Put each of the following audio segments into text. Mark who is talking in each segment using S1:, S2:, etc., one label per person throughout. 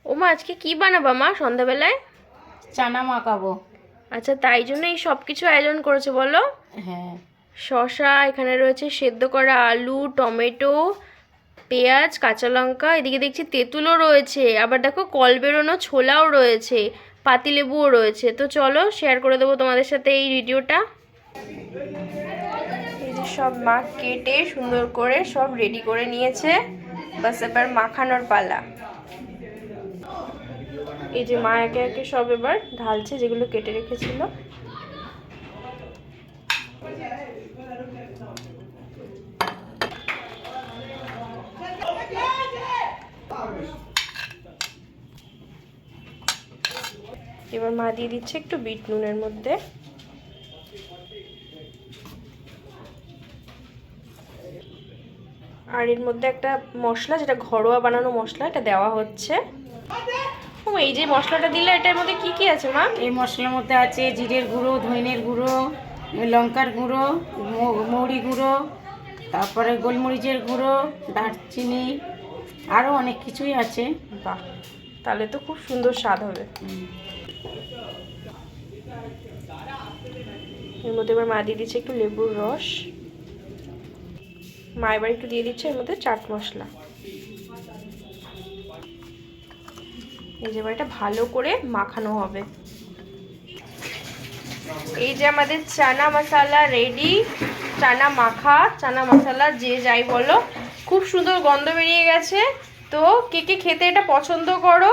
S1: ও মা, আজকে কি বানাবা মা সন্ধ্যাবেলায়?
S2: চানা মাখাবো।
S1: আচ্ছা, তাই জন্য এই সব কিছু আয়োজন করেছে বলো।
S2: হ্যাঁ।
S1: শসা, এখানে রয়েছে সেদ্ধ করা আলু, টমেটো, পেঁয়াজ, কাঁচা লঙ্কা, এদিকে দেখছি তেঁতুলও রয়েছে, আবার দেখো কল বেরোনো ছোলাও রয়েছে, পাতিলেবুও রয়েছে। তো চলো শেয়ার করে দেবো তোমাদের সাথে এই ভিডিওটা। এই যে সব মা কেটে সুন্দর করে সব রেডি করে নিয়েছে, বাস এবার মাখানোর পালা। এই যে মা একে একে সব এবার ঢালছে যেগুলো কেটে রেখেছিল। এবার মা দিয়ে দিচ্ছে একটু বিট নুনের মধ্যে। আর এর মধ্যে একটা মশলা, যেটা ঘরোয়া বানানো মশলা, এটা দেওয়া হচ্ছে। ও, এই যে মশলাটা দিলে এটার মধ্যে কি কি আছে মা?
S2: এই মশলার মধ্যে আছে জিরের গুঁড়ো, ধইনের গুঁড়ো, লঙ্কার গুঁড়ো, মৌরি গুঁড়ো, তারপরে গোলমরিচের গুঁড়ো, দারচিনি, আরও অনেক কিছুই আছে।
S1: বাহ, তাহলে তো খুব সুন্দর স্বাদ হবে। এর মধ্যে এবার মা দিয়ে দিচ্ছে একটু লেবুর রস। মা এবার একটু দিয়ে দিচ্ছে এর মধ্যে চাট মশলা। এই যে এবার এটা ভালো করে মাখানো হবে। এই যে আমাদের চানা মশলা রেডি, চানা মাখা, চানা মশলা যে যাই বলো, খুব সুন্দর গন্ধ বেরিয়ে গেছে। তো কে কে খেতে এটা পছন্দ করো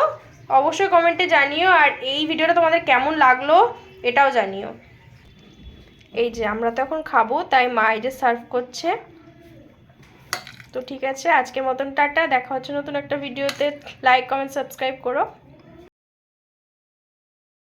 S1: অবশ্যই কমেন্টে জানিও, আর এই ভিডিওটা তোমাদের কেমন লাগলো এটাও জানিও। এই যে আমরা তো এখন খাবো, তাই মা এই যে সার্ভ করছে। তো ঠিক আছে, আজকের মতন টাটা, দেখা হচ্ছে নতুন একটা ভিডিওতে। লাইক কমেন্ট সাবস্ক্রাইব করো।